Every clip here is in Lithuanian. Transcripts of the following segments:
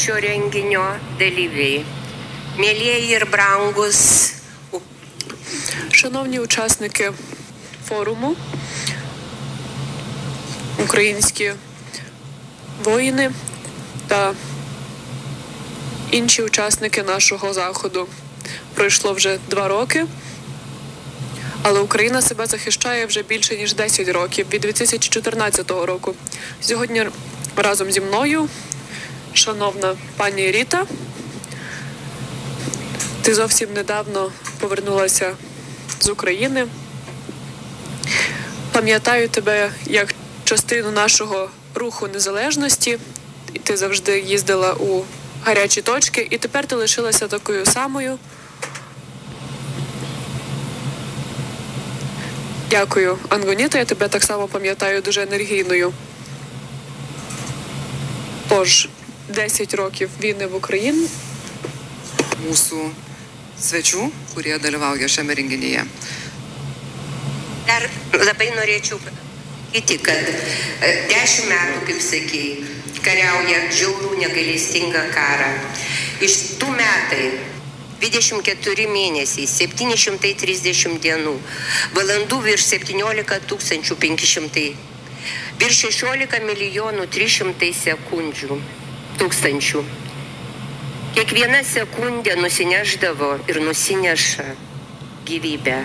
šio renginio dalyviai, mėlieji ir brangus. Шановні учасники форуму, українські воїни та інші учасники нашого заходу. Пройшло вже 2 роки, але Україна себе захищає вже більше, ніж 10 років, від 2014 року. Сьогодні разом зі мною, шановна пані Ріта, ти зовсім недавно повернулася з України. Пам'ятаю тебе як частину нашого руху незалежності. Ти завжди їздила у гарячі точки, і тепер ти лишилася такою самою. Дякую, Ангоніта, я тебе так само пам'ятаю дуже енергійною. Тож, 10 років війни в Україні. Mūsų svečių, kurie dalyvauja šiame renginyje. Dar labai norėčiau pasakyti, kad 10 metų, kaip sakėjai, kariauja žiaurų negailestingą karą. Iš tų metai 24 mėnesiai, 730 dienų, valandų virš 17 500, virš 16 milijonų 300 sekundžių tūkstančių. Kiekviena sekundė nusineždavo ir nusineša gyvybę.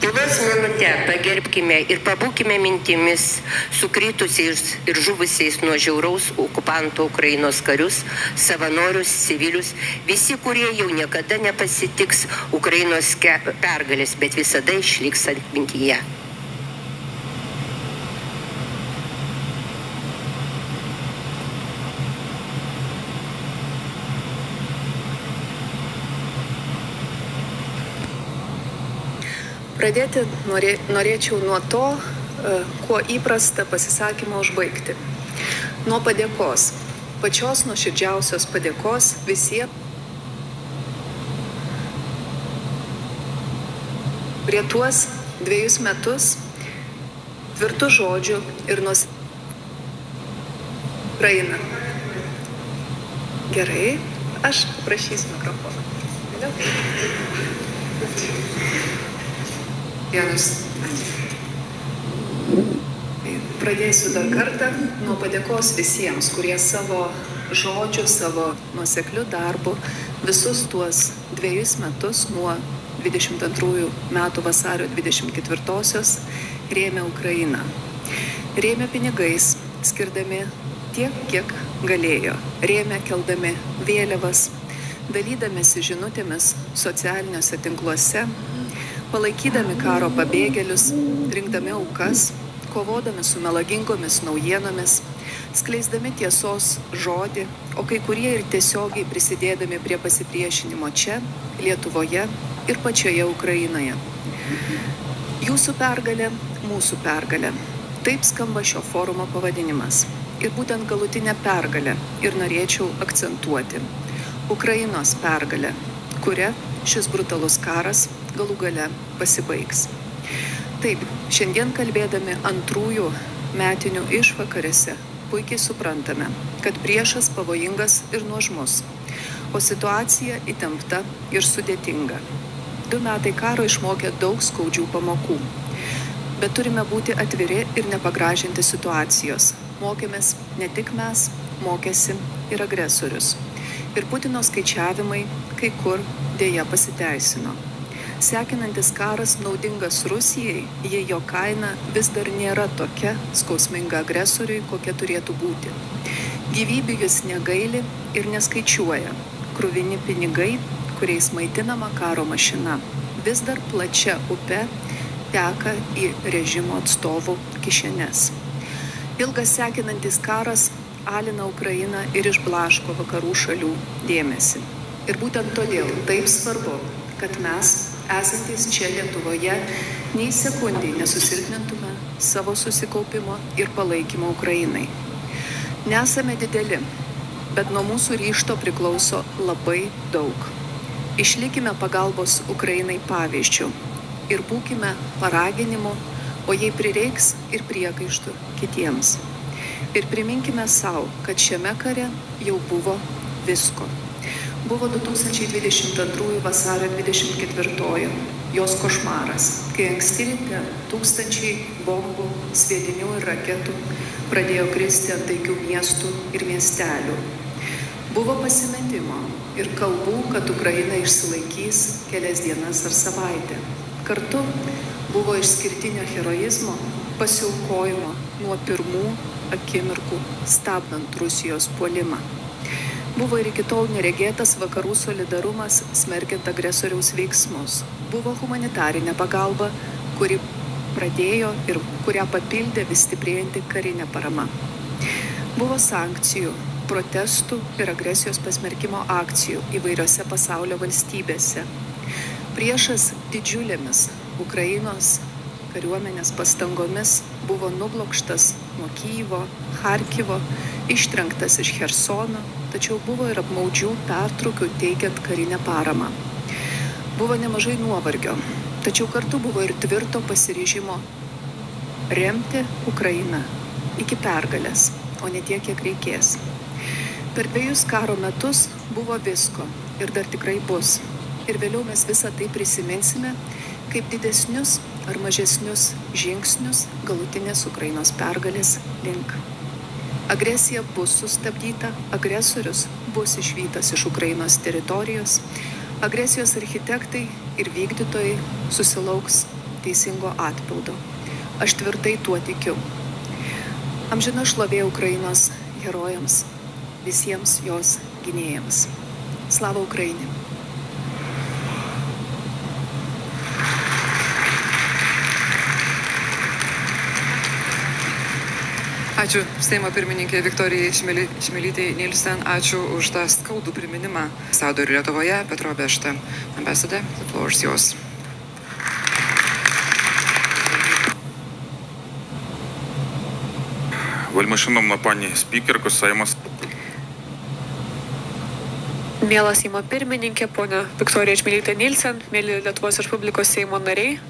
Tylos minutę pagerbkime ir pabūkime mintimis sukritusiais ir žuvusiais nuo žiauraus okupanto Ukrainos karius, savanorius, civilius, visi, kurie jau niekada nepasitiks Ukrainos pergalės, bet visada išliks atmintyje. Pradėti norėčiau nuo to, kuo įprasta pasisakymą užbaigti. Nuo padėkos. Pačios nuoširdžiausios padėkos visiems, kurie tuos 2 metus tvirtų žodžių ir Ukraina. Gerai, aš paprašysiu mikrofoną. Pradėsiu dar kartą nuo padėkos visiems, kurie savo žodžių, savo nuoseklių darbų visus tuos 2 metus nuo 22 metų vasario 24-osios rėmė Ukrainą. Rėmė pinigais, skirdami tiek, kiek galėjo. Rėmė keldami vėliavas, dalydamėsi žinutėmis socialiniuose tinkluose, palaikydami karo pabėgėlius, rinkdami aukas, kovodami su melagingomis naujienomis, skleisdami tiesos žodį, o kai kurie ir tiesiogiai prisidėdami prie pasipriešinimo čia, Lietuvoje ir pačioje Ukrainoje. Jūsų pergalė, mūsų pergalė. Taip skamba šio forumo pavadinimas. Ir būtent galutinę pergalę ir norėčiau akcentuoti. Ukrainos pergalė, kuria šis brutalus karas galų gale pasibaigs. Taip, šiandien kalbėdami antrųjų metinių išvakarėse puikiai suprantame, kad priešas pavojingas ir nuožmus, o situacija įtempta ir sudėtinga. 2 metai karo išmokė daug skaudžių pamokų, bet turime būti atviri ir nepagražinti situacijos. Mokėmės ne tik mes, mokėsi ir agresorius. Ir Putino skaičiavimai kai kur dėja pasiteisino. Sekinantis karas naudingas Rusijai, jei jo kaina vis dar nėra tokia skausminga agresoriui, kokia turėtų būti. Gyvybių jis negaili ir neskaičiuoja. Kruvini pinigai, kuriais maitinama karo mašina, vis dar plačia upe teka į režimo atstovų kišenes. Ilgas sekinantis karas alina Ukrainą ir išblaško vakarų šalių dėmesį. Ir būtent todėl taip svarbu, kad mes, esantys čia Lietuvoje, nei sekundį nesusilpnintume savo susikaupimo ir palaikymo Ukrainai. Nesame dideli, bet nuo mūsų ryžto priklauso labai daug. Išlikime pagalbos Ukrainai pavyzdžių ir būkime paraginimu, o jei prireiks ir priekaištų kitiems. Ir priminkime savo, kad šiame kare jau buvo visko. Buvo 2022 vasario 24, jos košmaras, kai anksti ryte tūkstančiai bombų, sviedinių ir raketų pradėjo kristi ant taikių miestų ir miestelių. Buvo pasimetimo ir kalbų, kad Ukraina išsilaikys kelias dienas ar savaitę. Kartu buvo išskirtinio heroizmo, pasiaukojimo nuo pirmų akimirkų stabdant Rusijos puolimą. Buvo ir iki tol neregėtas vakarų solidarumas smerkiant agresoriaus veiksmus. Buvo humanitarinė pagalba, kuri pradėjo ir kurią papildė vis stiprėjanti karinė parama. Buvo sankcijų, protestų ir agresijos pasmerkimo akcijų įvairiose pasaulio valstybėse. Priešas didžiulėmis Ukrainos kariuomenės pastangomis buvo nublokštas nuo Kyjivo, Charkivo, ištrenktas iš Chersono, tačiau buvo ir apmaudžių pertrūkių teikiant karinę paramą. Buvo nemažai nuovargio, tačiau kartu buvo ir tvirto pasiryžimo remti Ukrainą iki pergalės, o ne tiek, kiek reikės. Per 2 karo metus buvo visko ir dar tikrai bus. Ir vėliau mes visą tai prisiminsime kaip didesnius ar mažesnius žingsnius galutinės Ukrainos pergalės link. Agresija bus sustabdyta, agresorius bus išvytas iš Ukrainos teritorijos, agresijos architektai ir vykdytojai susilauks teisingo atpildo. Aš tvirtai tuo tikiu. Amžina šlovė Ukrainos herojams, visiems jos gynėjams. Slava Ukrainai! Ačiū Seimo pirmininkė Viktorijai Čmilytei Nilsen, ačiū už tą skaudų priminimą. Ambasadorių Lietuvoje Petro Bešta. Ambassador, the floor is yours. Вельмишановна пані спікерко, Сеймас. Mielas Seimo pirmininkė, ponia Viktorija Čmilytė Nilsen, mėly Lietuvos Respublikos Seimo nariai,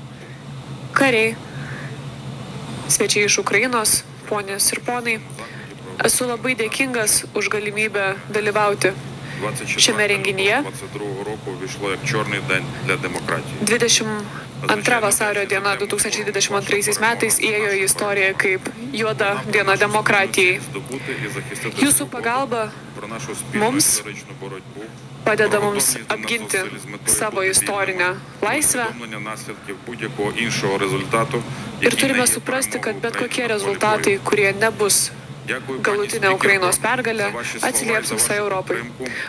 kariai, svečiai iš Ukrainos, ponios ir ponai, esu labai dėkingas už galimybę dalyvauti šiame renginyje. 22 vasario diena 2022 metais įėjo į istoriją kaip juoda diena demokratijai. Jūsų pagalba mums padeda mums apginti savo istorinę laisvę ir turime suprasti, kad bet kokie rezultatai, kurie nebus galutinė Ukrainos pergalė, atsilieps visai Europai.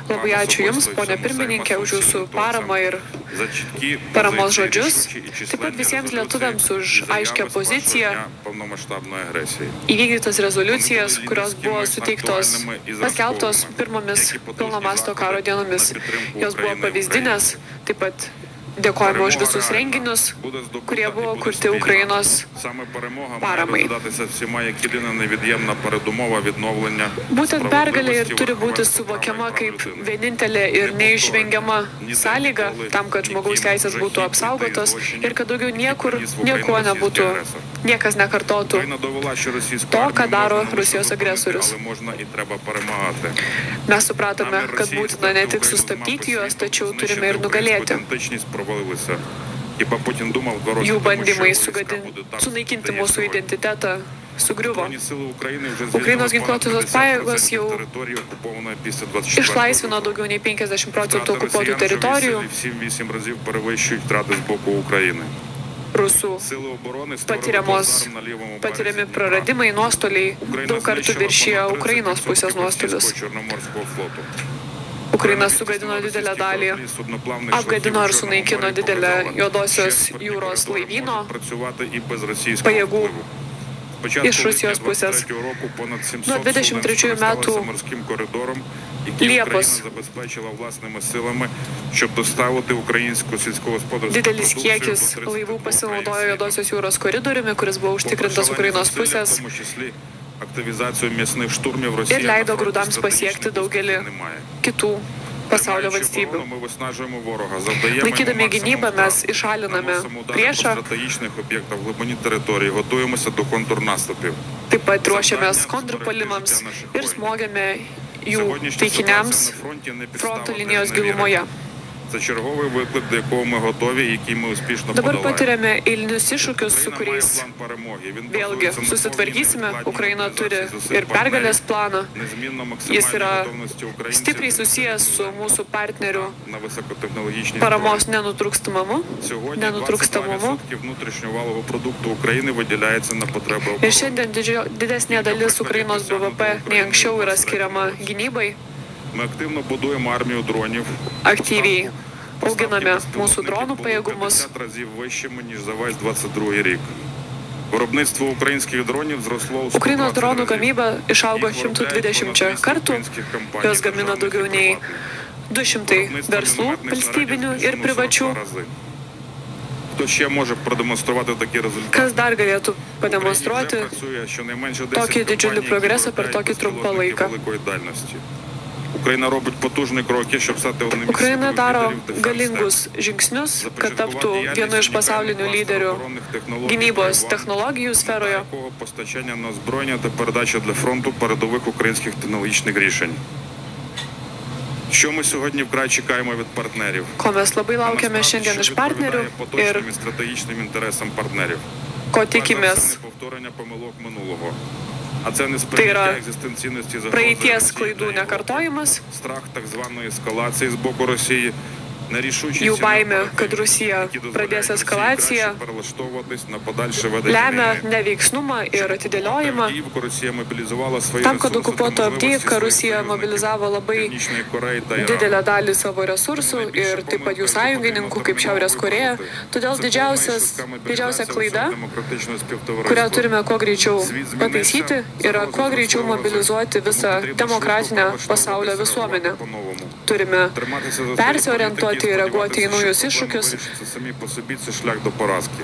Labai ačiū Jums, ponia pirmininkė, už Jūsų paramą ir paramos žodžius. Taip pat visiems lietuviams už aiškią poziciją, įvykdytas rezoliucijas, kurios buvo suteiktos, paskelbtos pirmomis pilno masto karo dienomis. Jos buvo pavyzdinės, taip pat dėkojame už visus renginius, kurie buvo kurti Ukrainos paramai. Būtent pergalė ir turi būti suvokiama kaip vienintelė ir neišvengiama sąlyga tam, kad žmogaus teisės būtų apsaugotos ir kad daugiau nieko nebūtų, niekas nekartotų to, ką daro Rusijos agresorius. Mes supratome, kad būtina ne tik sustabdyti juos, tačiau turime ir nugalėti. Jų bandymai sunaikinti mūsų identitetą sugriuvo. Ukrainos ginkluotosios pajėgos jau išlaisvino daugiau nei 50% okupuotų teritorijų. Rusų patiriami praradimai, nuostoliai daug kartų viršijo Ukrainos pusės nuostolius. Ukraina sugadino didelę dalį, apgadino ir sunaikino didelę Juodosios jūros laivyno pajėgų iš Rusijos pusės. Nuo 23 metų Liepos didelis kiekis laivų pasinaudojo Juodosios jūros koridoriumi, kuris buvo užtikrintas Ukrainos pusės ir leido grūdams pasiekti daugelį kitų pasaulio valstybių. Laikydami gynybą mes išaliname priešą, taip pat ruošiamės kontrpuolimams ir smogiame jų taikiniams fronto linijos gilumoje. Це черговий виклик, до якого ми готові, який ми успішно Dabar подолаємо. patiriame eilinius iššūkius, su Україна має kuriais план перемоги. Він vėlgi базується на susitvarkysime. повній Ukraina turi мобілізації ir pergalės партнерів, planą. незмінно Jis максимальній yra готовності українців stipriai susijęs su mūsų partnerių на високотехнологічні paramos зброї. nenutrūkstamumu. Сьогодні 22% внутрішнього валового продукту України виділяється на потреби Ir оборони. šiandien didesnė dalis Ukrainos BVP nei anksčiau yra skiriama gynybai. Ми активно будуємо армію дронів. Aktyviai auginame mūsų dronų pajėgumus. 50 разів вищими, ніж за весь 22 рік. Виробництво українських дронів зросло у 120 Ukrainos dronų разів. gamyba išaugo Їх виробляють 120 понад kartų. 200 українських компаній, Jos gamina державних daugiau і nei приватних. 200 Виробництво verslų мінометних valstybinių снарядів ir privačių. збільшено в 42 рази. Хто ще може продемонструвати такі результати? Kas dar galėtų В pademonstruoti Україні вже працює щонайменше 10 tokį didžiulį компаній, progresą які per tokį виробляють trumpą безпілотники laiką? великої дальності. Україна робить потужні кроки, щоб стати одним із Ukraina світових daro лідерів Defense Tech. galingus žingsnius, kad taptų vienu iš pasaulinių lyderių gynybos technologijų sferoje. Якого постачання на озброєння та передача для фронту передових українських технологічних рішень. Що ми сьогодні вкрай чекаємо від партнерів? Ko mes labai laukiame šiandien iš partnerių ir поточним і стратегічним інтересам партнерів. ko Перш за все, tikimės. неповторення помилок минулого. А це не Tai сприйняття yra екзистенційності загрози praeities Росії klaidų та Європи. nekartojimas, Страх так званої ескалації з боку Росії, нерішучість jų і baimė, неоперативність, kad Rusija які дозволяють pradės Росії eskalaciją, краще перелаштовуватись на подальше ведення lemia війни. neveiksnumą ir atidėliojimą. Авдіївку Росія мобілізувала свої Tam, kad ресурси та okupuotų можливості Avdiivką, своїх Rusija союзників mobilizavo labai Північної Кореї та Ірану. didelę dalį savo resursų ir taip pat jų sąjungininkų kaip Šiaurės Koreja. Todėl didžiausia klaida, kurią turime kuo greičiau pataisyti, yra kuo greičiau mobilizuoti visą demokratinę pasaulio visuomenę. Turime persiorientuoti ir reaguoti į naujus iššūkius. Самі по собі це шлях до поразки.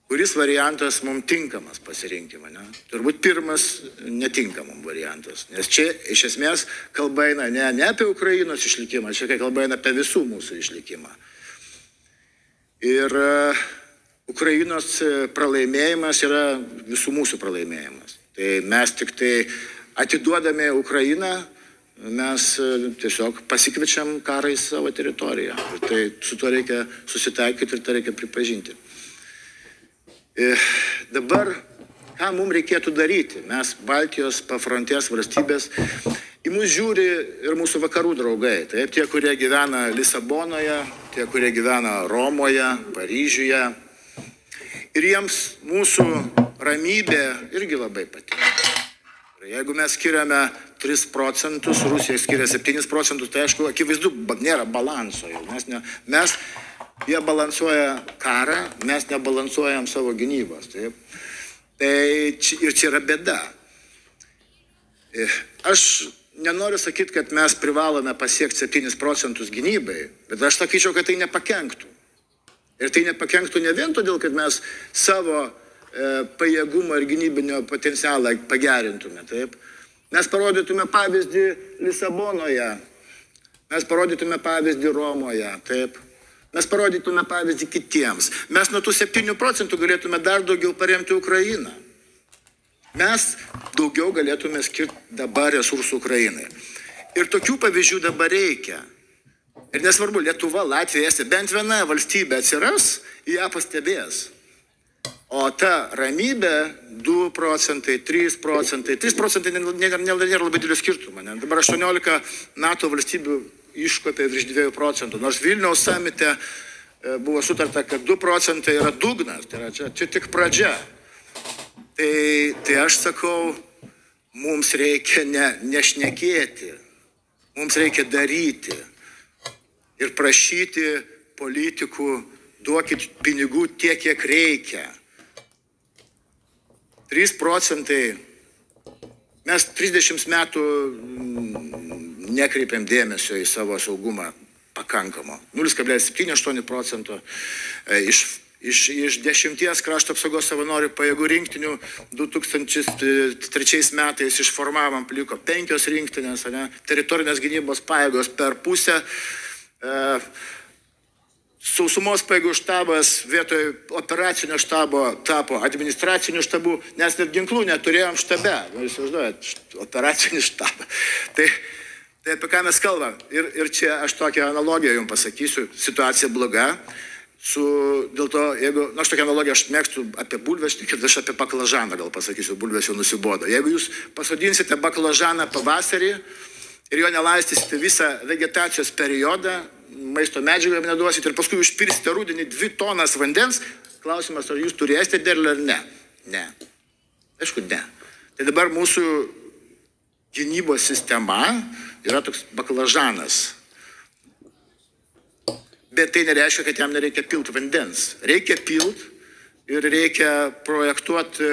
Kuris variantas mums tinkamas pasirinkimo, ne? Turbūt pirmas netinkamam variantas, nes čia iš esmės kalba eina ne apie Ukrainos išlikimą, čia kalba eina apie visų mūsų išlikimą. Ir Ukrainos pralaimėjimas yra visų mūsų pralaimėjimas. Tai mes tik tai atiduodami Ukrainą, mes tiesiog pasikviečiam karą į savo teritoriją. Ir tai su to reikia susitaikyti ir tai reikia pripažinti. Dabar, ką mums reikėtų daryti? Mes Baltijos pafrontės valstybės, į mus žiūri ir mūsų vakarų draugai. Taip, tie, kurie gyvena Lisabonoje, tie, kurie gyvena Romoje, Paryžiuje. Ir jiems mūsų ramybė irgi labai patinka. Jeigu mes skiriame 3%, Rusija skiria 7%, tai aišku, akivaizdu, nėra balanso. Jie balansuoja karą, mes nebalansuojam savo gynybos. Taip. Tai ir čia yra bėda. Aš nenoriu sakyti, kad mes privalome pasiekti 7% gynybai, bet aš sakyčiau, kad tai nepakenktų. Ir tai nepakenktų ne vien todėl, kad mes savo pajėgumo ir gynybinio potencialą pagerintume. Taip. Mes parodytume pavyzdį Lisabonoje, mes parodytume pavyzdį Romoje. Taip. Mes parodytume pavyzdį kitiems. Mes nuo tų 7% galėtume dar daugiau paremti Ukrainą. Mes daugiau galėtume skirti dabar resursų Ukrainai. Ir tokių pavyzdžių dabar reikia. Ir nesvarbu, Lietuva, Latvija, Estija, bent viena valstybė atsiras, ją pastebės. O ta ramybė 2%, 3%, 3% nėra labai didelio skirtumo. Dabar 18 NATO valstybių iškopė virš 2%, nors Vilniaus samite buvo sutarta, kad 2% yra dugnas, tai yra čia tik pradžia. Tai aš sakau, mums reikia nešnekėti, mums reikia daryti ir prašyti politikų, duokit pinigų tiek, kiek reikia. 3%, mes 30 metų nekreipiam dėmesio į savo saugumą pakankamo. 0,78% iš 10 krašto apsaugos savanorių pajėgų rinktinių 2003 metais išformavom, liko 5 rinktinės, teritorinės gynybos pajėgos per pusę. sausumos pajėgų štabas vietoj operacinio štabo tapo administraciniu štabu, nes net ginklų neturėjom štabe. Jūs įsivaizduojat, operacinį štabą. Tai apie ką mes kalbam. Ir čia aš tokią analogiją jums pasakysiu. Situacija bloga. Dėl to, jeigu, aš tokią analogiją aš mėgstu apie bulves, tik aš apie baklažaną gal pasakysiu, bulves jau nusibodo. Jeigu jūs pasodinsite baklažaną pavasarį ir jo nelaistysite visą vegetacijos periodą, maisto medžiagų jam neduosite ir paskui užpirsite rudenį 2 tonas vandens, klausimas, ar jūs turėsite derlių ar ne? Ne. Aišku, ne. Tai dabar mūsų gynybos sistema yra toks baklažanas. Bet tai nereiškia, kad jam nereikia pilti vandens. Reikia pilti ir reikia projektuoti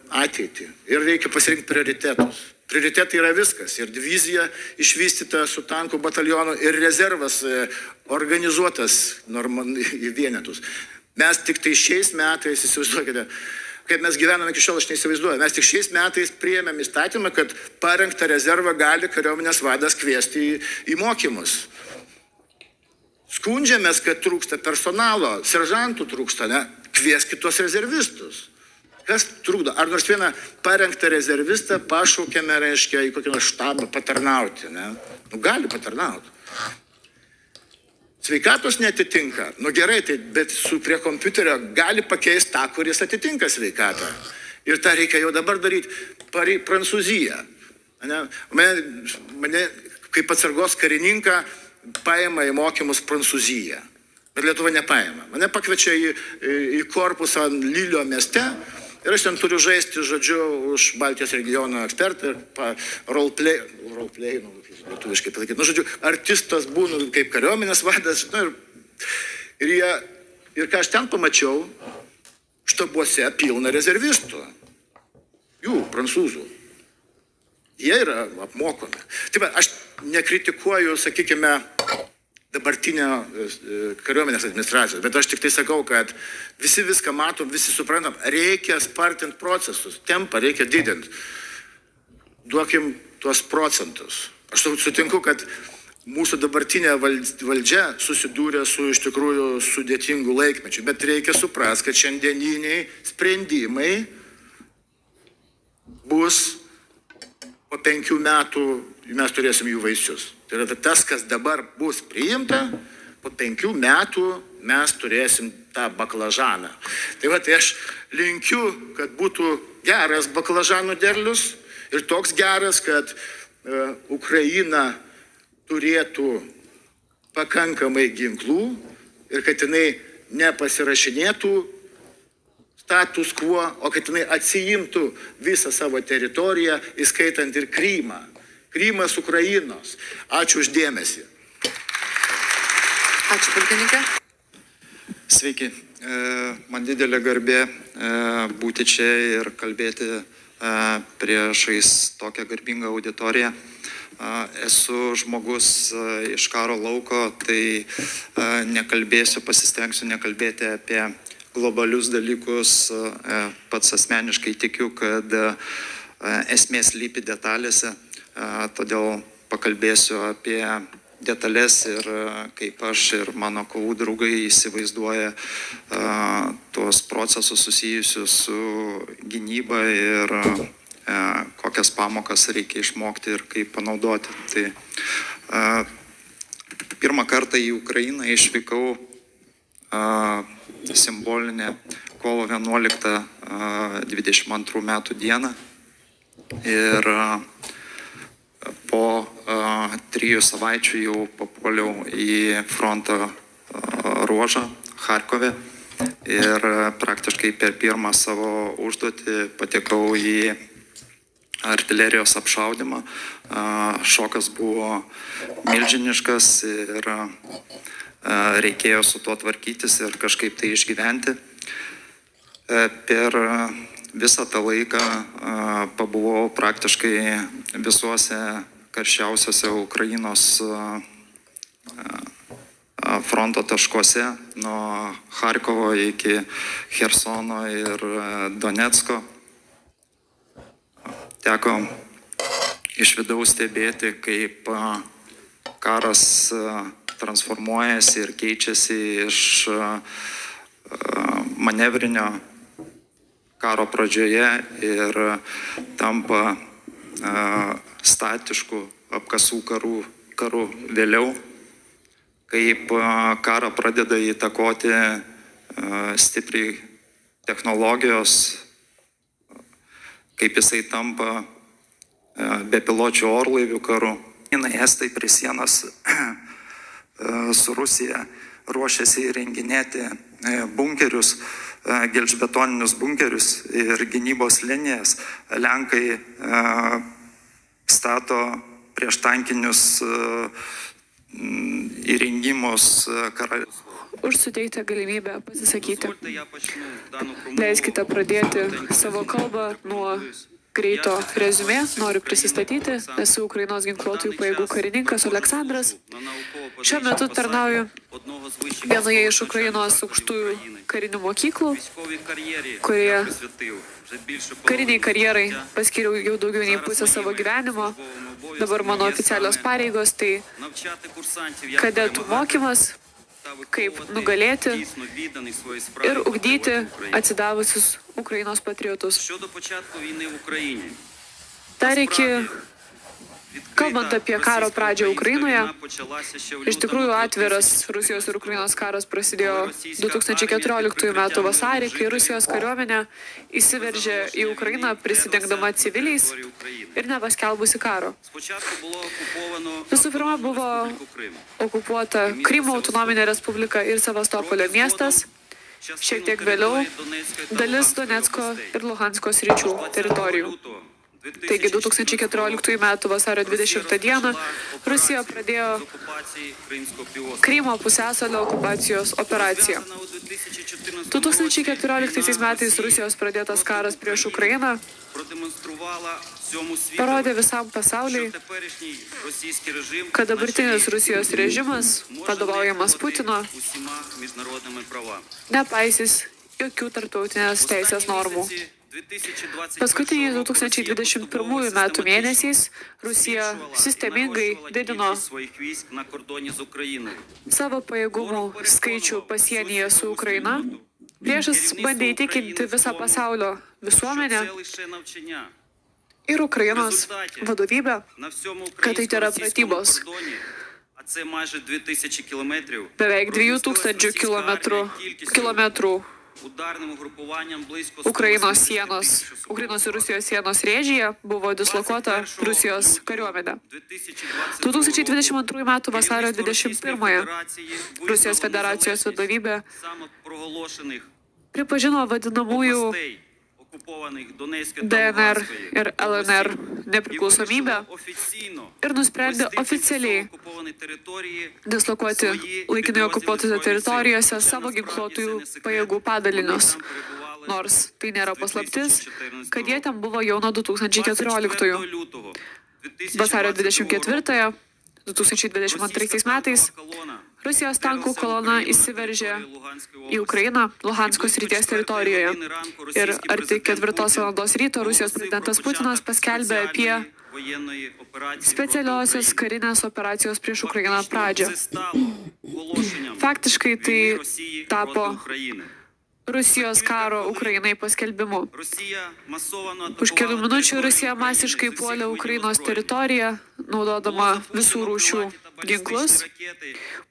ateitį. Ir reikia pasirinkti prioritetus. Prioritetai yra viskas. Ir divizija išvystyta su tankų batalionu ir rezervas organizuotas į vienetus. Mes tik tai šiais metais, įsivaizduokite, kaip mes gyvename iki šiol, aš neįsivaizduoju, mes tik šiais metais priėmėm įstatymą, kad parengtą rezervą gali kariuomenės vadas kviesti į mokymus. Skundžiamės, kad trūksta personalo, seržantų trūksta, ne? Kvieskit tuos rezervistus. Kas trukdo? Ar nors vieną parengtą rezervistą pašaukėme, reiškia, į kokį nors štabą patarnauti, ne? Nu, gali patarnauti. Sveikatos netitinka. Nu gerai, tai, bet prie kompiuterio gali pakeisti tą, kuris atitinka sveikatą. Ir tą reikia jau dabar daryti. Prancūzija. Mane kaip atsargos karininką paima į mokymus Prancūziją. Bet Lietuva nepaima. Mane pakviečia į korpusą Lilio mieste. Ir aš ten turiu žaisti, žodžiu, už Baltijos regiono ekspertą ir roleplay, lietuviškai pasakyti. Nu, žodžiu, artistas būnu kaip kariuomenės vadas. Nu, ir ką aš ten pamačiau, štabuose pilna rezervistų. Jų, prancūzų. Jie yra apmokomi. Taip, aš nekritikuoju, sakykime, dabartinio kariuomenės administracijos, bet aš tik tai sakau, kad visi viską matom, visi suprantam, reikia spartinti procesus, tempą reikia didinti. Duokim tuos procentus. Aš sutinku, kad mūsų dabartinė valdžia susidūrė su iš tikrųjų sudėtingu laikmečiu, bet reikia suprasti, kad šiandieniniai sprendimai bus po 5 metų, mes turėsim jų vaisius. Tai yra tas, kas dabar bus priimta, po 5 metų mes turėsim tą baklažaną. Tai aš linkiu, kad būtų geras baklažanų derlius ir toks geras, kad Ukraina turėtų pakankamai ginklų ir kad jinai nepasirašinėtų status quo, o kad jinai atsiimtų visą savo teritoriją, įskaitant ir Krymą. Krymas Ukrainos. Ačiū uždėmesį. Ačiū, pulkininke. Sveiki. Man didelė garbė būti čia ir kalbėti priešais tokią garbingą auditoriją. Esu žmogus iš karo lauko, tai nekalbėsiu, pasistengsiu nekalbėti apie globalius dalykus. Pats asmeniškai tikiu, kad esmė slypi detalėse. Todėl pakalbėsiu apie detalės ir kaip aš ir mano kovų draugai įsivaizduoja tuos procesus susijusius su gynyba ir kokias pamokas reikia išmokti ir kaip panaudoti. Tai pirmą kartą į Ukrainą išvykau simbolinę kovo 11 22 metų dieną ir po 3 savaičių jau papuoliau į fronto ruožą Charkove ir praktiškai per pirmą savo užduotį patekau į artilerijos apšaudymą. Šokas buvo milžiniškas ir reikėjo su tuo tvarkytis ir kažkaip tai išgyventi. Per visą tą laiką pabuvau praktiškai visuose karščiausiuose Ukrainos fronto taškuose, nuo Charkovo iki Chersono ir Donecko. Teko iš vidaus stebėti, kaip karas transformuojasi ir keičiasi iš manevrinio karo pradžioje ir tampa statiškų apkasų karų vėliau, kaip karą pradeda įtakoti stipriai technologijos, kaip jisai tampa bepiločių orlaivių karu. Estai prie sienos su Rusija ruošiasi įrenginėti bunkerius, gelžbetoninius bunkerius ir gynybos linijas. Lenkai stato prieštankinius įrengimus Už suteiktą galimybę pasisakyti. Leiskite pradėti savo kalbą nuo greito reziumė. Noriu prisistatyti. Esu Ukrainos ginkluotųjų pajėgų karininkas Aleksandras. Šiuo metu tarnauju vienoje iš Ukrainos aukštųjų karinių mokyklų, kurie kariniai karjerai paskyriau jau daugiau nei pusę savo gyvenimo. Dabar mano oficialios pareigos tai kadetų mokymas, kaip nugalėti ir ugdyti atsidavusius Ukrainos patriotus. Dar iki, kalbant apie karo pradžią Ukrainoje, iš tikrųjų atviras Rusijos ir Ukrainos karas prasidėjo 2014 m. vasarį, kai Rusijos kariuomenė įsiveržė į Ukrainą prisidengdama civiliais ir nepaskelbusi karo. Visų pirma, buvo okupuota Krymo autonominė respublika ir Sevastopolio miestas, šiek tiek vėliau dalis Donecko ir Luhansko sričių teritorijų. Taigi 2014 m. vasario 20 d. Rusija pradėjo Krymo pusiasalio okupacijos operaciją. 2014 metais Rusijos pradėtas karas prieš Ukrainą parodė visam pasauliui, kad dabartinis Rusijos režimas, vadovaujamas Putino, nepaisys jokių tarptautinės teisės normų. Paskutiniais 2021 metų mėnesiais Rusija sistemingai didino savo pajėgumų skaičių pasienyje su Ukraina. Priešas bandė įtikinti visą pasaulio visuomenę ir Ukrainos vadovybę, kad tai yra pratybos. Beveik 2000 kilometrų Ukrainos ir Rusijos sienos rėžyje buvo dislokuota Rusijos kariuomenė. 2022 m. vasario 21 Rusijos federacijos vadovybė pripažino vadinamųjų DNR ir LNR nepriklausomybę ir nusprendė oficialiai dislokuoti laikinai okupuotose teritorijose savo ginkluotųjų pajėgų padalinius. Nors tai nėra paslaptis, kad jie ten buvo jau nuo 2014. Vasario 24 2022 metais Rusijos tankų kolona įsiveržė į Ukrainą Luhansko srities teritorijoje. Ir arti 4 valandos ryto Rusijos prezidentas Putinas paskelbė apie specialiosios karinės operacijos prieš Ukrainą pradžią. Faktiškai tai tapo Rusijos karo Ukrainai paskelbimu. Už kelių minučių Rusija masiškai puolė Ukrainos teritoriją, naudodama visų rūšių ginklus.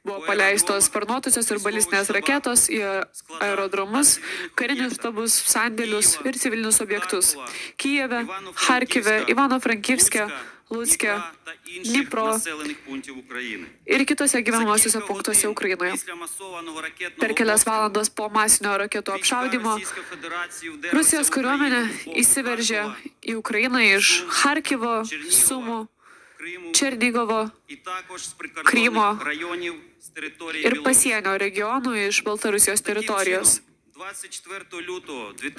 Buvo paleistos sparnuotosios ir balistinės raketos į aerodromus, karinius štabus, sandėlius ir civilinius objektus. Kijeve, Charkive, Ivano-Frankivske, Lucke, Dnipro ir kitose gyvenamosiuose punktuose Ukrainoje. Per kelias valandas po masinio raketų apšaudymo Rusijos kariuomenė įsiveržė į Ukrainą iš Charkivo, Sumų, Černigovo, Krymo ir pasienio regionų iš Baltarusijos teritorijos.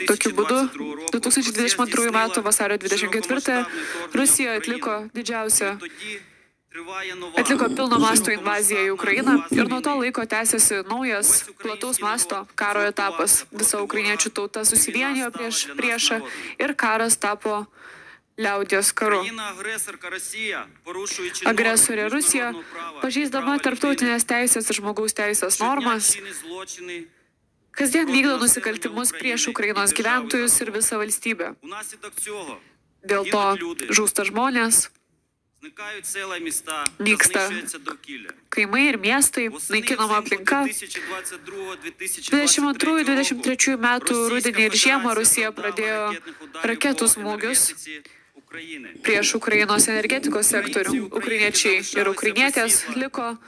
Tokiu būdu 2022 m. vasario 24 Rusija atliko pilno masto invaziją į Ukrainą ir nuo to laiko tęsiasi naujas plataus masto karo etapas. Visa ukrainiečių tauta susivienijo prieš priešą ir karas tapo liaudies karu. Agresorė Rusija, pažeisdama tarptautinės teisės ir žmogaus teisės normas, kasdien vykdo nusikaltimus prieš Ukrainos gyventojus ir visą valstybę. Dėl to žūsta žmonės, nyksta kaimai ir miestai, naikinama aplinka. 22-23 metų rudenį ir žiemą Rusija pradėjo raketų smūgius prieš Ukrainos energetikos sektorių. Ukrainiečiai ir ukrainietės liko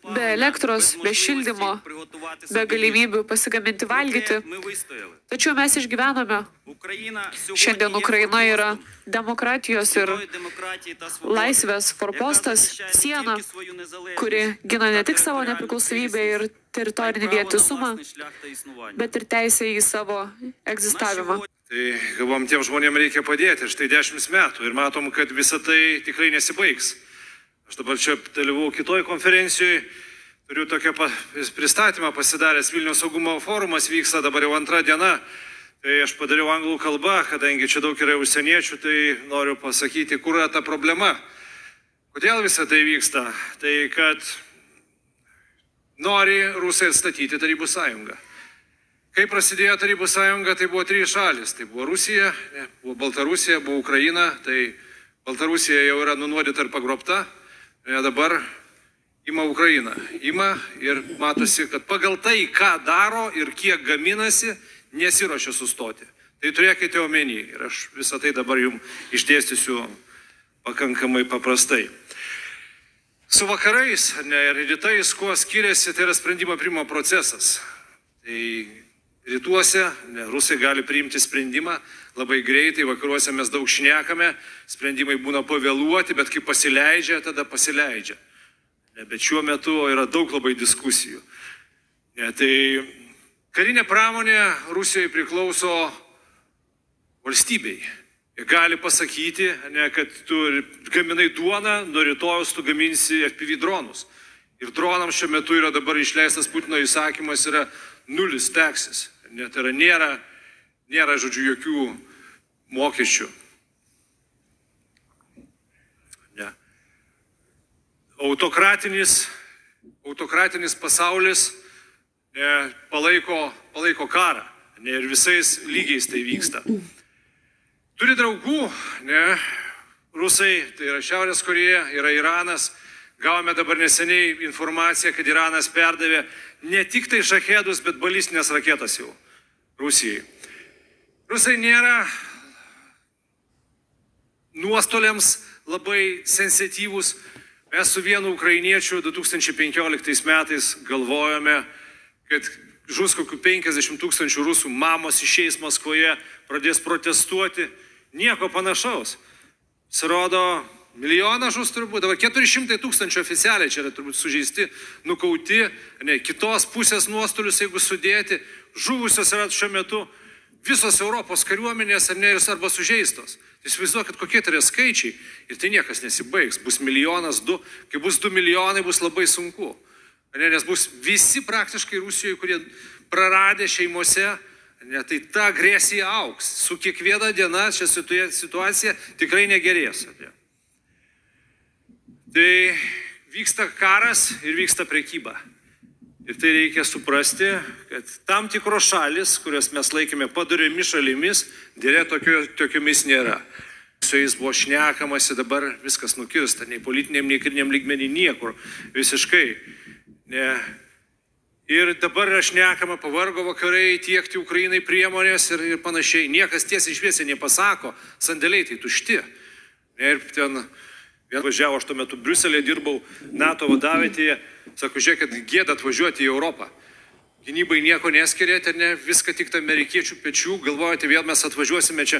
be elektros, be šildymo, be galimybių pasigaminti valgyti. Tačiau mes išgyvename. Šiandien Ukraina yra demokratijos ir laisvės forpostas, siena, kuri gina ne tik savo nepriklausomybę ir teritorinį vientisumą, bet ir teisę į savo egzistavimą. Tai galvom, tiem žmonėm reikia padėti. Štai 10 metų ir matom, kad visa tai tikrai nesibaigs. Aš dabar čia dalyvau kitoj konferencijoje, turiu tokią pristatymą pasidaręs, Vilniaus saugumo forumas vyksta dabar jau 2 diena. Tai aš padariau anglų kalbą, kadangi čia daug yra užsieniečių, tai noriu pasakyti, kur yra ta problema. Kodėl visa tai vyksta? Tai kad nori Rusai atstatyti Tarybų sąjungą. Kai prasidėjo Tarybų sąjunga, tai buvo 3 šalis. Tai buvo Rusija, buvo Baltarusija, buvo Ukraina. Tai Baltarusija jau yra nunuodyta ir pagrobta. Dabar ima Ukraina. Ima ir matosi, kad pagal tai, ką daro ir kiek gaminasi, nesiruošia sustoti. Tai turėkite omeny. Ir aš visą tai dabar jums išdėstysiu pakankamai paprastai. Su vakarais ir rytais, kuo skiriasi, tai yra sprendimo priimimo procesas. Tai rytuose Rusai gali priimti sprendimą labai greitai, vakaruose mes daug šnekame, sprendimai būna pavėluoti, bet kai pasileidžia, tada pasileidžia. Bet šiuo metu yra daug labai diskusijų. Tai karinė pramonė Rusijoje priklauso valstybei. Jie gali pasakyti, kad tu gaminai duoną, nuo rytojus tu gaminsi FPV dronus. Ir dronams šiuo metu yra dabar išleistas Putino įsakymas, yra 0 taxes. Tai yra, nėra, žodžiu, jokių mokesčių. Ne. Autokratinis pasaulis palaiko karą. Ir visais lygiais tai vyksta. Turi draugų, Rusai, tai yra Šiaurės Korėja, yra Iranas. Gavome dabar neseniai informaciją, kad Iranas perdavė ne tik tai šachedus, bet balistinės raketas jau Rusijai. Rusai nėra nuostoliams labai sensityvūs. Mes su vienu ukrainiečiu 2015 metais galvojome, kad žus kokių 50 000 rusų, mamos išeis Maskvoje, pradės protestuoti. Nieko panašaus. Sirodo, 1 milijoną žus turbūt, dabar 400 000 oficialiai čia yra turbūt sužeisti, nukauti, kitos pusės nuostolius, jeigu sudėti, žuvusios yra šiuo metu visos Europos kariuomenės arba sužeistos. Įsivaizduokit, kokie tai yra skaičiai ir tai niekas nesibaigs. Bus 1 milijonas, 2, kai bus 2 milijonai, bus labai sunku. Nes bus visi praktiškai Rusijoje, kurie praradė šeimose, tai ta agresija auks. Su kiekviena diena čia situacija tikrai negerės. Tai vyksta karas ir vyksta prekyba. Ir tai reikia suprasti, kad tam tikros šalis, kurias mes laikėme padoriomis šalimis, dėlė tokiomis nėra. Su jais buvo šnekamasi, dabar viskas nukirsta, nei politiniam, nei kariniam lygmenį, niekur. Visiškai. Ne. Ir dabar šnekama, pavargo vakarai tiekti Ukrainai priemonės ir panašiai. Niekas tiesiai šviesiai nepasako, sandėliai tai tušti. Ir ten vien važiavo, aš tuo metu Briuselėje dirbau, NATO vadavietėje, sako, žiūrėkit, gėda atvažiuoti į Europą. Gynybai nieko neskiriate, viską tik amerikiečių pečių, galvojate, vėl mes atvažiuosime čia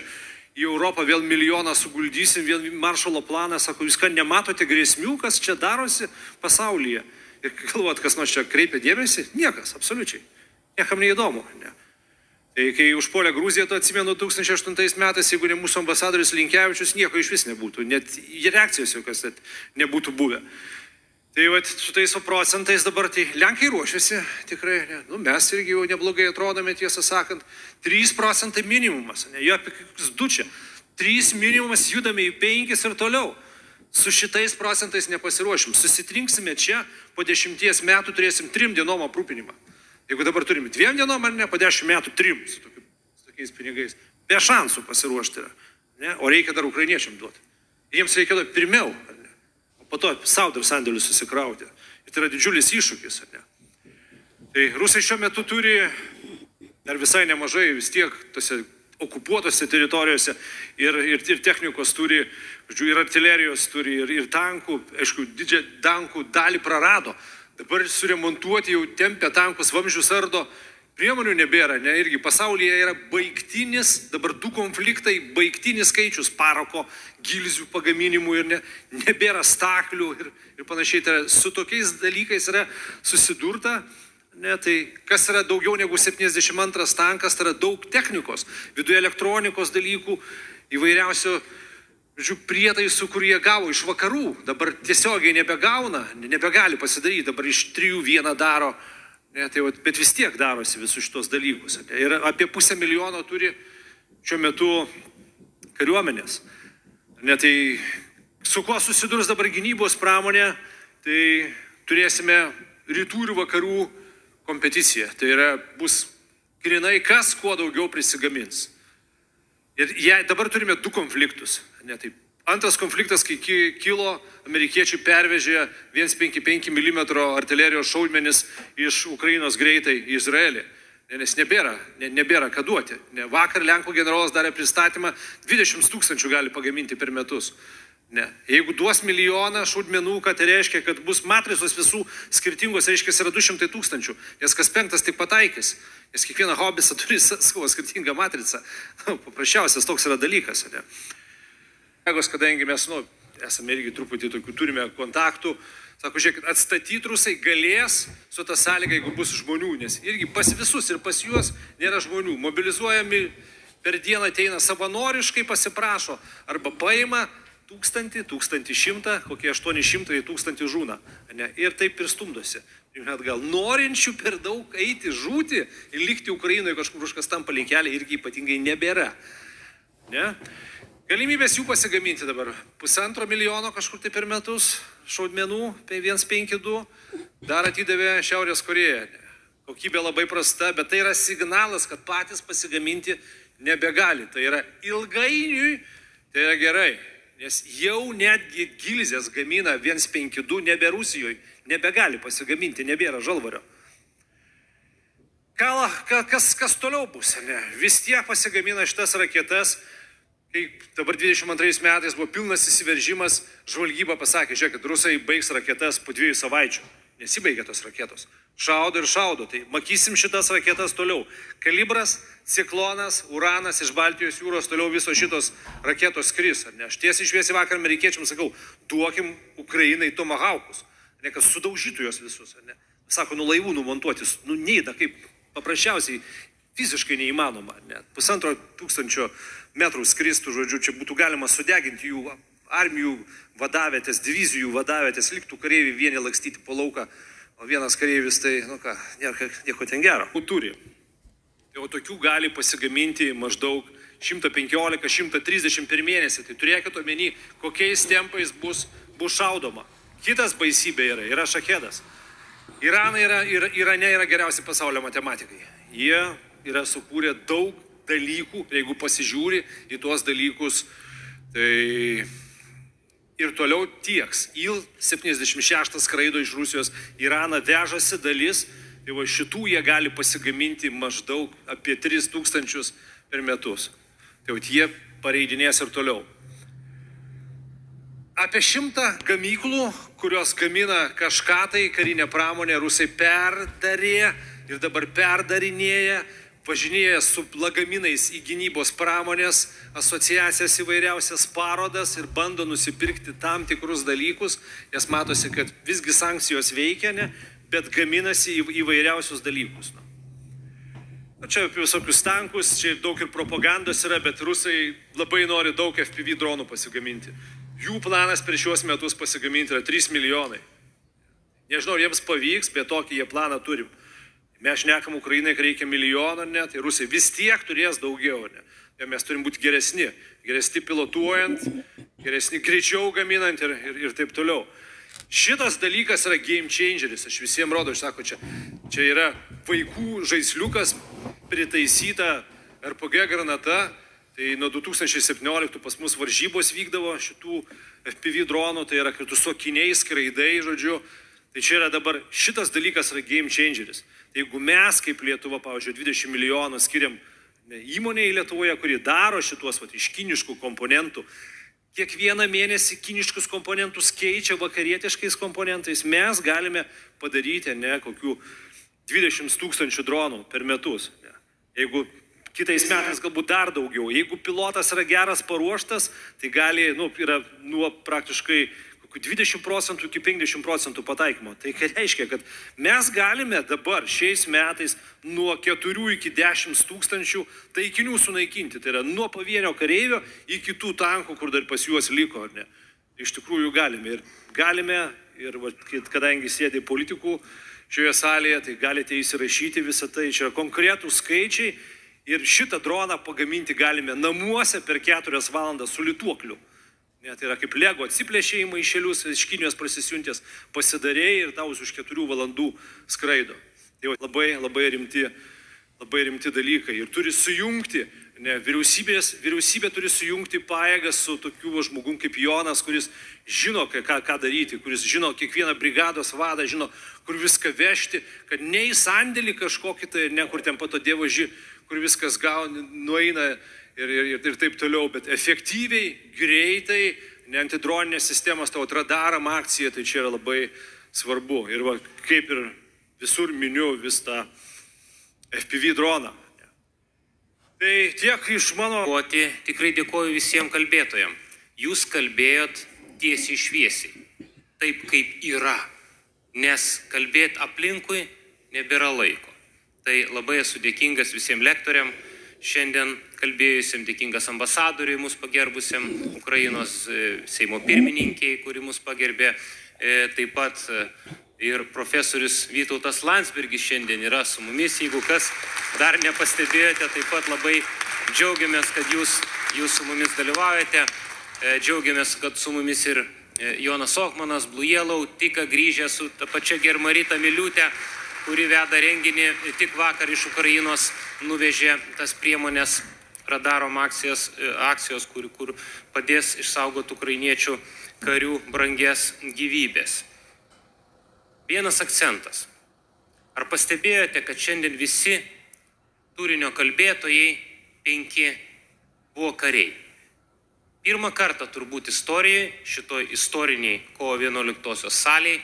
į Europą, vėl 1 milijoną suguldysim, vėl Maršalo planą, sako, jūs ką nematote grėsmių, kas čia darosi pasaulyje. Ir galvojat, kas nors čia kreipia dėmesį? Niekas, absoliučiai. Niekam neįdomu. Ne. Tai kai užpuolė Gruziją, to atsimenu 2008 metais, jeigu ne mūsų ambasadorius Linkevičius, nieko iš vis nebūtų, net reakcijos jokios nebūtų buvę. Tai su tais procentais dabar tai Lenkai ruošiasi, tikrai, mes irgi jau neblogai atrodome, tiesą sakant, 3% minimumas, jo apie 2 čia, 3 minimumas, judame į 5 ir toliau. Su šitais procentais nepasiruošim. Susitrinksime čia, po 10 metų turėsim 3 dienom aprūpinimą. Jeigu dabar turim 2 dienom, ar ne, po 10 metų 3 su tokiais pinigais. Be šansų pasiruošti yra. Ne? O reikia dar ukrainiečiam duoti. Jiems reikėtų pirmiau, ar ne? O po to savo dar sandėlius susikrauti. Ir tai yra didžiulis iššūkis, ar ne? Tai rusai šiuo metu turi dar visai nemažai vis tiek tose okupuotose teritorijose ir technikos turi, ir artilerijos turi, ir tankų, aišku, didžią tankų dalį prarado. Dabar suremontuoti jau tempia tankus, vamzdžius ardo, priemonių nebėra, ne, irgi pasaulyje yra baigtinis, dabar 2 konfliktai, baigtinis skaičius parako, gilzių pagaminimų ir nebėra staklių ir panašiai. Tai su tokiais dalykais yra susidurta. Ne, tai kas yra daugiau negu 72 tankas, tai yra daug technikos, viduje elektronikos dalykų, įvairiausių prietaisų, kurie gavo iš vakarų, dabar tiesiogiai nebegauna, nebegali pasidaryti, dabar iš 3 vieną daro, ne, tai, bet vis tiek darosi visus šitos dalykus. Ne, ir apie 500 000 turi šiuo metu kariuomenės. Ne, tai su kuo susidurs dabar gynybos pramonė, tai turėsime rytų ir vakarų kompeticija. Tai yra, bus grinai, kas kuo daugiau prisigamins. Ir dabar turime 2 konfliktus. Ne, tai antras konfliktas, kai kilo, amerikiečiai pervežė 1,55 mm artilerijos šaudmenis iš Ukrainos greitai į Izraelį. Nes nebėra ką duoti. Vakar Lenkų generolas darė pristatymą, 20 000 gali pagaminti per metus. Ne. Jeigu duos 1 milijoną šaudmenų, ką tai reiškia, kad bus matricos visų skirtingos, reiškia, yra 200 000, nes kas 5 tik pataikys, nes kiekviena hobisa turi savo skirtingą matricą. Paprasčiausias toks yra dalykas. Ne. Kadangi mes esame irgi truputį tokių, turime kontaktų, sako, žiūrėkit, atstatyti rusai galės su ta sąlyga, jeigu bus žmonių, nes irgi pas visus ir pas juos nėra žmonių. Mobilizuojami per dieną ateina savanoriškai, pasiprašo arba paima 1000, 1100, kokie 800 ir 1000 žūna. Ne? Ir taip ir stumdosi. Gal norinčių per daug eiti, žūti ir likti Ukrainoje kažkur užkastam palinkelį irgi ypatingai nebėra. Ne? Galimybės jų pasigaminti dabar. 1,5 milijono kažkur tai per metus šaudmenų, 1,52, dar atidavė Šiaurės Korėja. Kokybė labai prasta, bet tai yra signalas, kad patys pasigaminti nebegali. Tai yra ilgainiui, tai yra gerai. Nes jau netgi gilzės gamina 1,52, nebe Rusijoje, nebegali pasigaminti, nebėra žalvario. Kas toliau bus? Ne? Vis tiek pasigamina šitas raketas, kai dabar 22 metais buvo pilnas įsiveržimas, žvalgyba pasakė, žiūrėkit, rusai baigs raketas po 2 savaičių. Nesibaigė tos raketos. Šaudo ir šaudo. Tai matysim šitas raketas toliau. Kalibras, ciklonas, uranas iš Baltijos jūros, toliau visos šitos raketos skris. Aš tiesiai šviesiai vakar amerikiečiams sakau, duokim Ukrainai tomahawkus. Ne, kad sudaužytų jos visus. Ne. Sako, laivų numontuotis. Neįda, kaip paprasčiausiai fiziškai neįmanoma. Ne. 1500 metrų skristų, žodžiu, čia būtų galima sudeginti jų armijų vadavietės, divizijų vadavietės, liktų kareiviai vieni lakstyti po lauką, o vienas kareivis tai, nieko ten gero. Turi. Tai tokių gali pasigaminti maždaug 115-130 per mėnesį. Tai turėkit omeny, kokiais tempais bus šaudoma. Kitas baisybė yra šachedas. Irane yra geriausi pasaulio matematikai. Jie yra sukūrę daug dalykų, jeigu pasižiūri į tuos dalykus, tai ir toliau tieks. Il-76 skraido iš Rusijos, Iraną vežasi dalis, tai va šitų jie gali pasigaminti maždaug apie 3000 per metus. Tai va jie pareidinės ir toliau. Apie 100 gamyklų, kurios gamina kažką tai, karinė pramonė, rusai perdarė ir dabar perdarinėja, važinėja su lagaminais į gynybos pramonės asociacijas įvairiausias parodas ir bando nusipirkti tam tikrus dalykus, nes matosi, kad visgi sankcijos veikia, ne, bet gaminasi įvairiausius dalykus. Čia apie visokius tankus, čia daug ir propagandos yra, bet rusai labai nori daug FPV dronų pasigaminti. Jų planas per šiuos metus pasigaminti yra 3 milijonai. Nežinau, jiems pavyks, bet tokį jie planą turim. Mes šnekam Ukrainai, kad reikia milijono, ne, tai Rusija vis tiek turės daugiau, ne. Ja, mes turim būti geresni pilotuojant, geresni greičiau gaminant ir taip toliau. Šitas dalykas yra game changeris, aš visiems rodau, aš sako, čia yra vaikų žaisliukas pritaisyta RPG granata, tai nuo 2017 pas mus varžybos vykdavo šitų FPV dronų, tai yra kartu su akiniais, skraidai, žodžiu, tai čia yra dabar, šitas dalykas yra game changeris. Tai jeigu mes kaip Lietuva, pavyzdžiui, 20 milijonų skiriam įmonėje Lietuvoje, kuri daro šituos iš kiniškų komponentų, kiekvieną mėnesį kiniškus komponentus keičia vakarietiškais komponentais, mes galime padaryti kokių 20 000 dronų per metus. Jeigu kitais metais galbūt dar daugiau, jeigu pilotas yra geras paruoštas, tai gali, yra nuo praktiškai 20% iki 50% pataikymo. Tai reiškia, kad mes galime dabar šiais metais nuo 4 iki 10 000 taikinių sunaikinti. Tai yra nuo pavienio kareivio iki tų tankų, kur dar pas juos liko, ar ne. Iš tikrųjų galime, ir kadangi sėdė politikų šioje salėje, tai galite įsirašyti visą tai. Čia yra konkretūs skaičiai ir šitą droną pagaminti galime namuose per 4 valandas su lituokliu. Tai yra kaip Lego atsiplėšė į maišelius, iš Kinijos prasisiuntės, pasidarėjai ir tau už 4 valandų skraido. Tai labai rimti dalykai. Ir turi sujungti, vyriausybė turi sujungti pajėgas su tokiu žmogum kaip Jonas, kuris žino, ką daryti, kuris žino kiekvieną brigados vadą, žino, kur viską vežti, kad ne į sandėlį kažkokį tai, ne kur ten pato dievaži, kur viskas nueina ir taip toliau, bet efektyviai, greitai, antidroninės sistemas, tavo radaram akcija, tai čia yra labai svarbu. Ir kaip ir visur miniu vis tą FPV droną. Tai tiek iš mano... Tikrai dėkoju visiems kalbėtojams. Jūs kalbėjot tiesiai šviesiai, taip kaip yra, nes kalbėti aplinkui nebėra laiko. Tai labai esu dėkingas visiems lektoriam, šiandien kalbėjusiam, dėkingas ambasadoriui mus pagerbusiam, Ukrainos Seimo pirmininkiai, kuri mus pagerbė, taip pat ir profesorius Vytautas Landsbergis šiandien yra su mumis, jeigu kas dar nepastebėjote, taip pat labai džiaugiamės, kad jūs su mumis dalyvaujate, džiaugiamės, kad su mumis ir Jonas Ohmanas, Blue Yellow, tik grįžę su ta pačia Germarita Miliūtė, kuri veda renginį, tik vakar iš Ukrainos nuvežė tas priemonės radarom akcijos, kur padės išsaugoti ukrainiečių karių brangias gyvybės. Vienas akcentas. Ar pastebėjote, kad šiandien visi turinio kalbėtojai 5 buvo kariai? Pirmą kartą turbūt istorijoje, šitoj istoriniai kovo 11-osios salėje,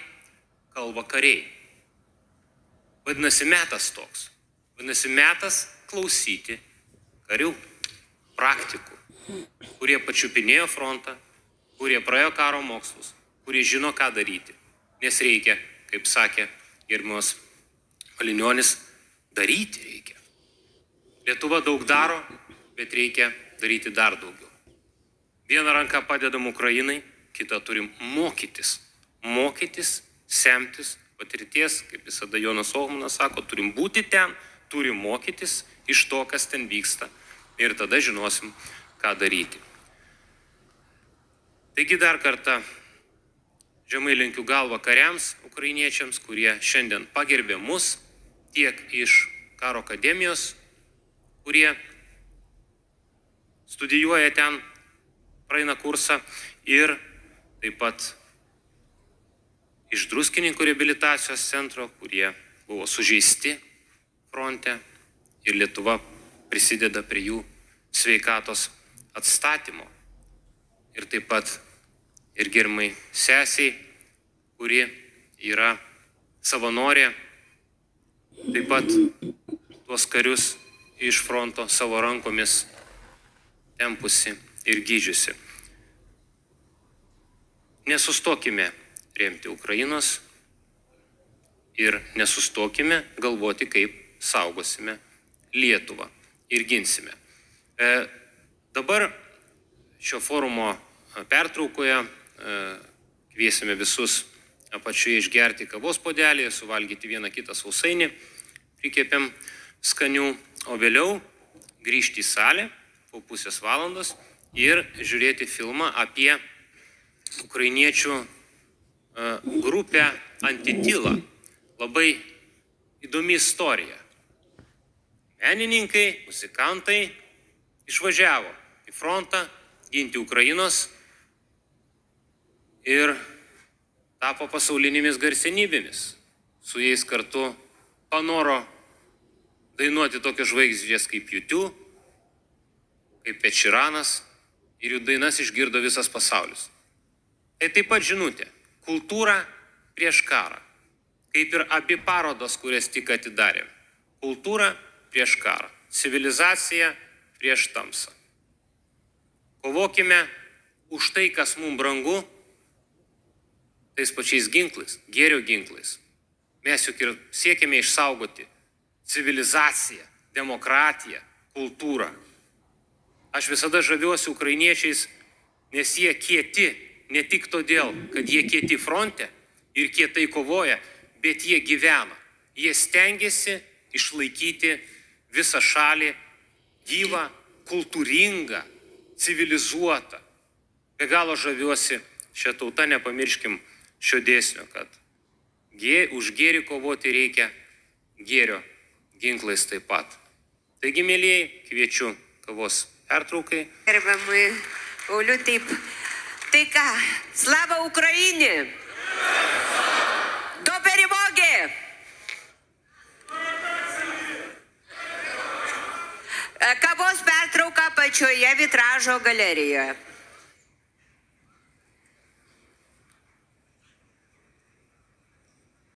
kalba kariai. Vadinasi, metas toks. Vadinasi, metas klausyti karių, praktikų, kurie pačiupinėjo frontą, kurie praėjo karo mokslus, kurie žino, ką daryti. Nes reikia, kaip sakė gerbiamas Valinionis, daryti reikia. Lietuva daug daro, bet reikia daryti dar daugiau. Vieną ranką padedam Ukrainai, kitą turim mokytis. Mokytis, semtis patirties, kaip visada Jonas Ohmanas sako, turim būti ten, turim mokytis iš to, kas ten vyksta. Ir tada žinosim, ką daryti. Taigi dar kartą žemai lenkiu galvą kariams, ukrainiečiams, kurie šiandien pagerbė mus, tiek iš karo akademijos, kurie studijuoja ten, praeina kursą, ir taip pat iš Druskininkų reabilitacijos centro, kurie buvo sužeisti fronte, ir Lietuva prisideda prie jų sveikatos atstatymo. Ir taip pat ir gerbiamai sesiai, kuri yra savanorė, taip pat tuos karius iš fronto savo rankomis tempusi ir gydžiusi. Nesustokime remti Ukrainos ir nesustokime galvoti, kaip saugosime Lietuvą ir ginsime. Dabar šio forumo pertraukoje kviesime visus apačioje išgerti kavos puodelį, suvalgyti vieną kitą sausainį, prikepėm skanių, o vėliau grįžti į salę, po pusės valandos ir žiūrėti filmą apie ukrainiečių grupę Antitila. Labai įdomi istorija. Menininkai, muzikantai išvažiavo į frontą ginti Ukrainos ir tapo pasaulinėmis garsenybėmis. Su jais kartu panoro dainuoti tokias žvaigždės kaip U2, kaip Ed Sheeranas, ir jų dainas išgirdo visas pasaulis. Tai taip pat žinutė. Kultūra prieš karą. Kaip ir abi parodos, kurias tik atidarėme. Kultūra prieš karą. Civilizacija prieš tamsą. Kovokime už tai, kas mums brangu, tais pačiais ginklais, gėrio ginklais. Mes juk ir siekime išsaugoti civilizaciją, demokratiją, kultūrą. Aš visada žaviuosi ukrainiečiais, nes jie kieti, ne tik todėl, kad jie kieti fronte ir kietai kovoja, bet jie gyvena. Jie stengiasi išlaikyti visą šalį gyvą, kultūringą, civilizuotą. Be galo žaviuosi šią tautą, nepamirškim šio dėsnio, kad už gėrį kovoti reikia gėrio ginklais taip pat. Taigi, mėlyjei, kviečiu kavos pertraukai. Gerbiamai Pauliu, taip. Tai ką, slava Ukraini! Do perimogi! Kavos pertrauka pačioje vitražo galerijoje.